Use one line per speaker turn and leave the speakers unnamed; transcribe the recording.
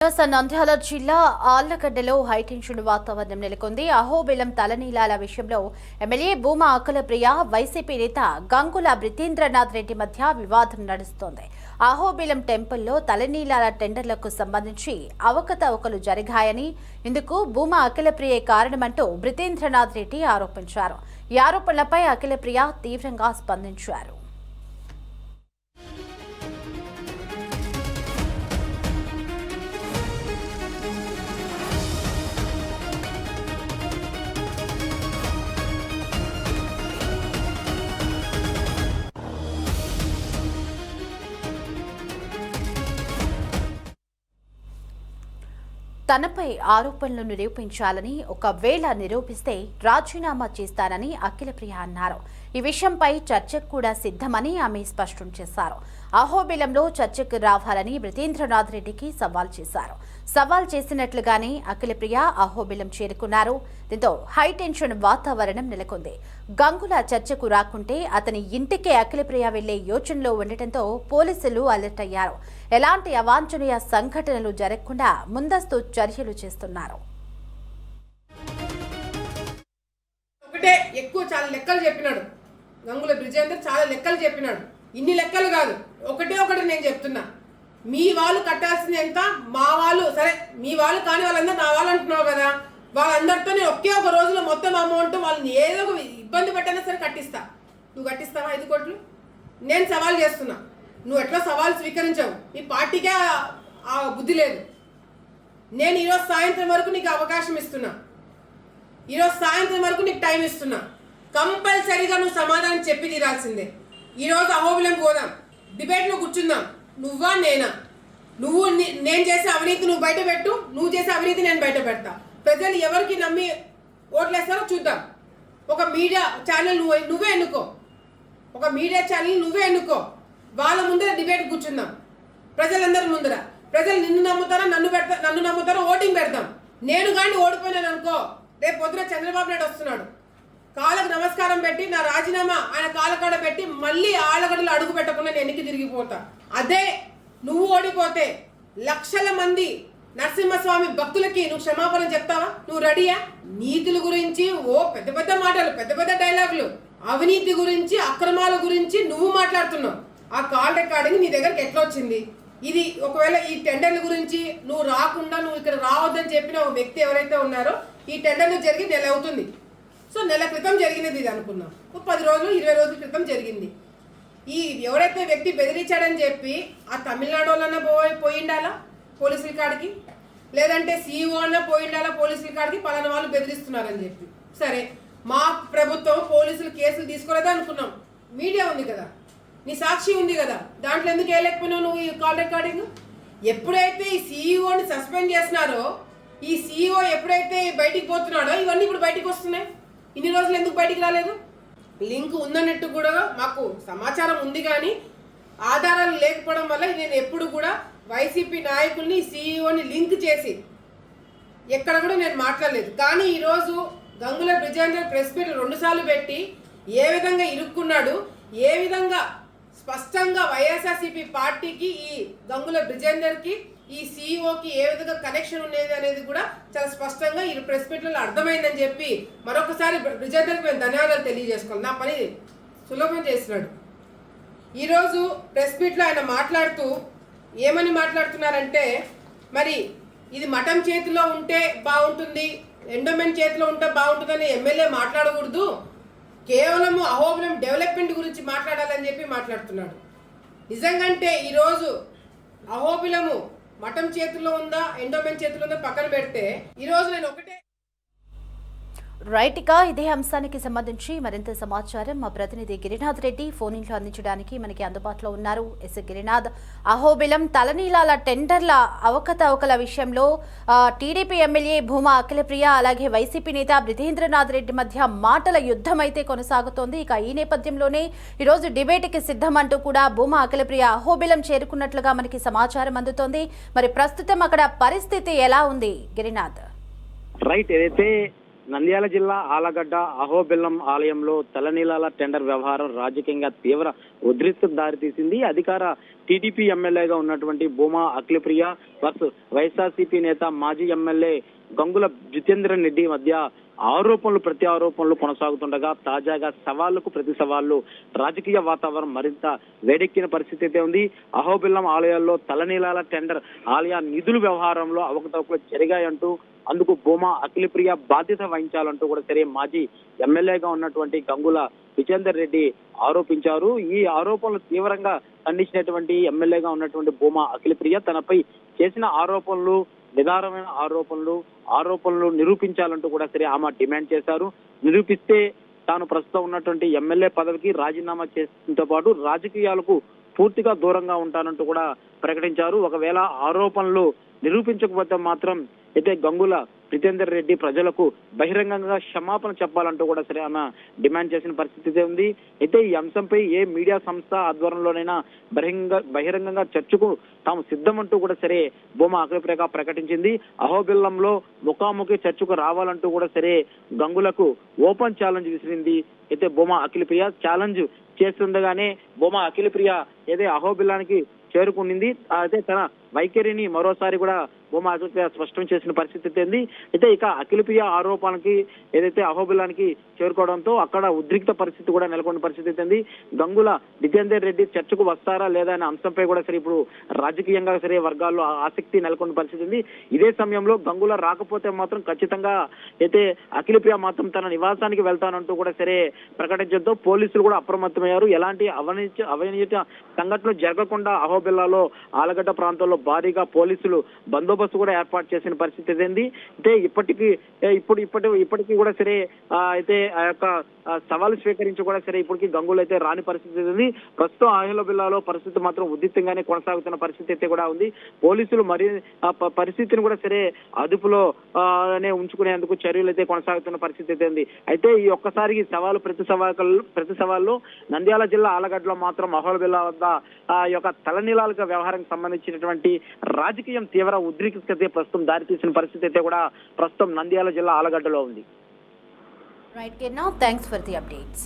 నంద్యాల జిల్లా ఆళ్లగడ్డలో హైటెన్షన్ వాతావరణం నెలకొంది. అహోబిలం తలనీలాల విషయంలో ఎమ్మెల్యే భూమా అఖిలప్రియ, వైసీపీ నేత గంగుల బ్రితేంద్రనాథ్ రెడ్డి మధ్య వివాదం నడుస్తోంది. అహోబిలం టెంపుల్లో తలనీలాల టెండర్లకు సంబంధించి అవకతవకలు జరిగాయని, ఇందుకు భూమా అఖిలప్రియే కారణమంటూ బ్రితేంద్రనాథ్ రెడ్డి ఆరోపించారు. ఈ ఆరోపణలపై అఖిలప్రియ తీవ్రంగా స్పందించారు. తనపై ఆరోపణలు నిరూపించాలని, ఒకవేళ నిరూపిస్తే రాజీనామా చేస్తానని అఖిలప్రియ అన్నారు. ఈ విషయంపై చర్చకు కూడా సిద్ధమని ఆమె స్పష్టం చేశారు. అహోబిలంలో చర్చకు రావాలని బ్రితేంద్రనాథ్ రెడ్డికి సవాల్ చేశారు. సవాల్ చేసినట్లుగానే అఖిలప్రియ అహోబిలం చేరుకున్నారు. దీంతో హైటెన్షన్ వాతావరణం నెలకొంది. గంగుల చర్చకు రాకుంటే అతని ఇంటికే అఖిలప్రియ వెళ్లే యోచనలో ఉండటంతో పోలీసులు అలర్ట్ అయ్యారు. ఎలాంటి అవాంఛనీయ సంఘటనలు జరగకుండా ముందస్తు చర్యలు చేస్తున్నారు.
ఒకటే ఎక్కువ చాలా లెక్కలు చెప్పినాడు గంగుల బ్రిజేందర్, చాలా లెక్కలు చెప్పినాడు. ఇన్ని లెక్కలు కాదు, ఒకటి నేను చెప్తున్నా. మీ వాళ్ళు కట్టాల్సింది ఎంత, మా వాళ్ళు సరే, మీ వాళ్ళు కాని వాళ్ళందరూ నా వాళ్ళు అంటున్నావు కదా, వాళ్ళందరితో నేను ఒకే ఒక రోజులో మొత్తం అమౌంట్ వాళ్ళని ఏదో ఒక ఇబ్బంది పెట్టైనా సరే కట్టిస్తా. నువ్వు కట్టిస్తావా 5 కోట్లు? నేను సవాల్ చేస్తున్నా. నువ్వు ఎట్లా సవాల్ స్వీకరించావు? నీ పార్టీకే ఆ బుద్ధి లేదు. నేను ఈరోజు సాయంత్రం వరకు నీకు అవకాశం ఇస్తున్నా. ఈరోజు సాయంత్రం వరకు నీకు టైం ఇస్తున్నా. కంపల్సరీగా నువ్వు సమాధానం చెప్పి తీరాల్సిందే. ఈరోజు అహోబిలం పోదాం, డిబేట్లో కూర్చుందాం. నువ్వా నేనా? నువ్వు నేను చేసే అవినీతి నువ్వు బయట పెట్టు, నువ్వు చేసే అవినీతి నేను బయట పెడతా. ప్రజలు ఎవరికి నమ్మి ఓట్లేస్తారో చూద్దాం. ఒక మీడియా ఛానల్ నువ్వే ఎన్నుకో, ఒక మీడియా ఛానల్ నువ్వే ఎన్నుకో. వాళ్ళ ముందర డిబేట్ కూర్చుందాం, ప్రజలందరి ముందర. ప్రజలు నిన్ను నమ్ముతారా, నన్ను నమ్ముతారో ఓటింగ్ పెడతాం. నేను కానీ ఓడిపోయినాను అనుకో, రేపు పొద్దున చంద్రబాబు నాయుడు వస్తున్నాడు, కాళ్ళకు నమస్కారం పెట్టి నా రాజీనామా ఆయన కాళ్ళకాడ పెట్టి మళ్ళీ ఆళ్ళగడ్డలో అడుగు పెట్టకుండా నేను వెనక్కి తిరిగిపోతా. అదే నువ్వు ఓడిపోతే లక్షల మంది నరసింహస్వామి భక్తులకి నువ్వు క్షమాపణ చెప్తావా? నువ్వు రెడీయా? నీతుల గురించి పెద్ద పెద్ద మాటలు, పెద్ద పెద్ద డైలాగులు, అవినీతి గురించి, అక్రమాల గురించి నువ్వు మాట్లాడుతున్నావు. ఆ కాల్ రికార్డింగ్ నీ దగ్గరికి ఎట్లా వచ్చింది? ఇది ఒకవేళ ఈ టెండర్ల గురించి నువ్వు రాకుండా, నువ్వు ఇక్కడ రావద్దని చెప్పిన ఒక వ్యక్తి ఎవరైతే ఉన్నారో, ఈ టెండర్లు జరిగి నెల అవుతుంది. సో నెల క్రితం జరిగినది ఇది అనుకున్నాం. 10 రోజులు 20 రోజుల క్రితం జరిగింది. ఈ ఎవరైతే వ్యక్తి బెదిరించాడని చెప్పి ఆ తమిళనాడు వాళ్ళన్నా పోయిండాలా పోలీసుల కాడికి, లేదంటే సీఈఓ అన్నా పోయిండాలా పోలీసుల కాడికి, పలానా వాళ్ళు బెదిరిస్తున్నారని చెప్పి. సరే, మా ప్రభుత్వం పోలీసులు కేసులు తీసుకోలేదా అనుకున్నాం. మీడియా ఉంది కదా, నీ సాక్షి ఉంది కదా, దాంట్లో ఎందుకు వేయలేకపోయినావు నువ్వు ఈ కాల్ రికార్డింగ్? ఎప్పుడైతే ఈ సీఈఓని సస్పెండ్ చేస్తున్నారో, ఈ సీఈఓ ఎప్పుడైతే బయటికి పోతున్నాడో, ఇవన్నీ ఇప్పుడు బయటికి వస్తున్నాయి. ఇన్ని రోజులు ఎందుకు బయటికి రాలేదు? లింక్ ఉందన్నట్టు కూడా మాకు సమాచారం ఉంది, కానీ ఆధారాలు లేకపోవడం వల్ల నేను ఎప్పుడు కూడా వైసీపీ నాయకుల్ని సీఈఓని లింక్ చేసి ఎక్కడ కూడా నేను మాట్లాడలేదు. కానీ ఈరోజు గంగుల బ్రిజేందర్ ప్రెస్ మీట్ 2 సార్లు పెట్టి ఏ విధంగా ఇరుక్కున్నాడు, ఏ విధంగా స్పష్టంగా వైఎస్ఆర్సీపీ పార్టీకి, ఈ గంగుల బ్రిజేందర్కి, ఈ సీఈఓకి ఏ విధంగా కనెక్షన్ ఉండేది అనేది కూడా చాలా స్పష్టంగా ఈ ప్రెస్ మీట్లలో అర్థమైందని చెప్పి మరొకసారి బ్రిజేందర్కి మేము ధన్యవాదాలు తెలియజేసుకోవాలి. నా పని సులభం చేసినాడు. ఈరోజు ప్రెస్ మీట్లో ఆయన మాట్లాడుతూ ఏమని మాట్లాడుతున్నారంటే, మరి ఇది మఠం చేతిలో ఉంటే బాగుంటుంది, ఎండోమెంట్ చేతిలో ఉంటే బాగుంటుందని ఎమ్మెల్యే మాట్లాడకూడదు, కేవలము అహోబిలం డెవలప్మెంట్ గురించి మాట్లాడాలని చెప్పి మాట్లాడుతున్నాడు. నిజంగంటే ఈరోజు అహోబిలము మఠం చేతుల్లో ఉందా, ఎండోమెంట్ చేతుల్లో ఉందా పక్కన పెడితే, ఈరోజు నేను ఒకటే
రైట్గా ఇదే అంశానికి సంబంధించి మరింత సమాచారం మా ప్రతినిధి గిరినాథ్ రెడ్డి ఫోన్ ఇన్లో అందించడానికి మనకి అందుబాటులో ఉన్నారు. గిరినాథ్, అహోబిలం తలనీలాల టెండర్ల అవకతవకల విషయంలో టీడీపీ ఎమ్మెల్యే భూమా అఖిలప్రియ అలాగే వైసీపీ నేత బ్రితేంద్రనాథ్ రెడ్డి మధ్య మాటల యుద్ధం అయితే కొనసాగుతోంది. ఇక ఈ నేపథ్యంలోనే ఈరోజు డిబేట్కి సిద్ధమంటూ కూడా భూమా అఖిలప్రియ అహోబిలం చేరుకున్నట్లుగా మనకి సమాచారం అందుతోంది. మరి ప్రస్తుతం అక్కడ పరిస్థితి ఎలా ఉంది గిరినాథ్?
రైట్, ఏదైతే నంద్యాల జిల్లా ఆలగడ్డ అహోబిల్లం ఆలయంలో తలనీలాల టెండర్ వ్యవహారం రాజకీయంగా తీవ్ర ఉద్రిక్తకు దారితీసింది. అధికార టీడీపీ ఎమ్మెల్యేగా ఉన్నటువంటి భూమా అఖిలప్రియ వర్సెస్ వైఎస్ఆర్సీపీ నేత మాజీ ఎమ్మెల్యే గంగుల జితేందర్ రెడ్డి మధ్య ప్రతి ఆరోపణలు కొనసాగుతుండగా తాజాగా సవాళ్లకు ప్రతి సవాళ్లు రాజకీయ వాతావరణం మరింత వేడెక్కిన పరిస్థితి అయితే ఉంది. అహోబిల్లం ఆలయాల్లో తలనీలాల టెండర్ ఆలయ నిధుల వ్యవహారంలో అవకతవకలు జరిగాయంటూ అందుకు భూమా అఖిలప్రియ బాధ్యత వహించాలంటూ కూడా సరే మాజీ ఎమ్మెల్యేగా ఉన్నటువంటి గంగుల విజేందర్ రెడ్డి ఆరోపించారు. ఈ ఆరోపణలు తీవ్రంగా ఖండించినటువంటి ఎమ్మెల్యేగా ఉన్నటువంటి భూమా అఖిలప్రియ తనపై చేసిన ఆరోపణలు నిదారమైన ఆరోపణలు నిరూపించాలంటూ కూడా సరే ఆమె డిమాండ్ చేశారు. నిరూపిస్తే తాను ప్రస్తుతం ఉన్నటువంటి ఎమ్మెల్యే పదవికి రాజీనామా చేసడంతో పాటు రాజకీయాలకు పూర్తిగా దూరంగా ఉంటానంటూ కూడా ప్రకటించారు. ఒకవేళ ఆరోపణలు నిరూపించకపోతే మాత్రం అయితే గంగుల జితేందర్ రెడ్డి ప్రజలకు బహిరంగంగా క్షమాపణ చెప్పాలంటూ కూడా సరే ఆమె డిమాండ్ చేసిన పరిస్థితి ఉంది. అయితే ఈ అంశంపై ఏ మీడియా సంస్థ ఆధ్వర్యంలోనైనా బహిరంగంగా చర్చకు తాము సిద్ధమంటూ కూడా సరే భూమా అఖిలప్రియ ప్రకటించింది. అహోబిల్లంలో ముఖాముఖి చర్చకు రావాలంటూ కూడా సరే గంగులకు ఓపెన్ ఛాలెంజ్ విసిరింది. అయితే భూమా అఖిలప్రియ ఛాలెంజ్ చేస్తుండగానే భూమా అఖిలప్రియ ఏదే అహోబిల్లానికి చేరుకునింది. అయితే తన వైఖరిని మరోసారి కూడా భూమా అఖిలప్రియ స్పష్టం చేసిన పరిస్థితి ఉంది. అయితే ఇక అఖిలప్రియ ఆరోపణకి ఏదైతే అహోబిల్లానికి చేరుకోవడంతో అక్కడ ఉద్రిక్త పరిస్థితి కూడా నెలకొన్న పరిస్థితి ఉంది. గంగుల జితేందర్ రెడ్డి చర్చకు వస్తారా లేదా అనే అంశంపై కూడా సరే ఇప్పుడు రాజకీయంగా సరే వర్గాల్లో ఆసక్తి నెలకొన్న పరిస్థితి ఉంది. ఇదే సమయంలో గంగుల రాకపోతే మాత్రం ఖచ్చితంగా అయితే అఖిలప్రియ మాత్రం తన నివాసానికి వెళ్తానంటూ కూడా సరే ప్రకటించడంతో పోలీసులు కూడా అప్రమత్తమయ్యారు. ఎలాంటి అవినీతి సంఘటనలు జరగకుండా అహోబిల్లాలో ఆలగడ్డ ప్రాంతంలో భారీగా పోలీసులు బందోబస్తు కూడా ఏర్పాటు చేసిన పరిస్థితి ఉంది. అయితే ఇప్పటికీ కూడా సరే అయితే ఆ యొక్క సవాలు స్వీకరించి కూడా సరే ఇప్పటికీ గంగులు అయితే రాని పరిస్థితి ఉంది. ప్రస్తుతం అహోబిల్లాలో పరిస్థితి మాత్రం ఉద్రిక్తంగానే కొనసాగుతున్న పరిస్థితి అయితే కూడా ఉంది. పోలీసులు మరి పరిస్థితిని కూడా సరే అదుపులో ఉంచుకునేందుకు చర్యలు అయితే కొనసాగుతున్న పరిస్థితి అయితే ఉంది. అయితే ఈ ఒక్కసారికి ప్రతి సవాళ్ళు నంద్యాల జిల్లా ఆలగడ్డలో మాత్రం అహోబిల్లా వద్ద ఈ యొక్క తలనీలాల వ్యవహారానికి సంబంధించినటువంటి రాజకీయం తీవ్ర ఉద్రిక్తత ప్రస్తుతం దారితీసిన పరిస్థితి అయితే కూడా ప్రస్తుతం నంద్యాల జిల్లా ఆలగడ్డలో ఉంది.
Right, Kirna, thanks for the updates.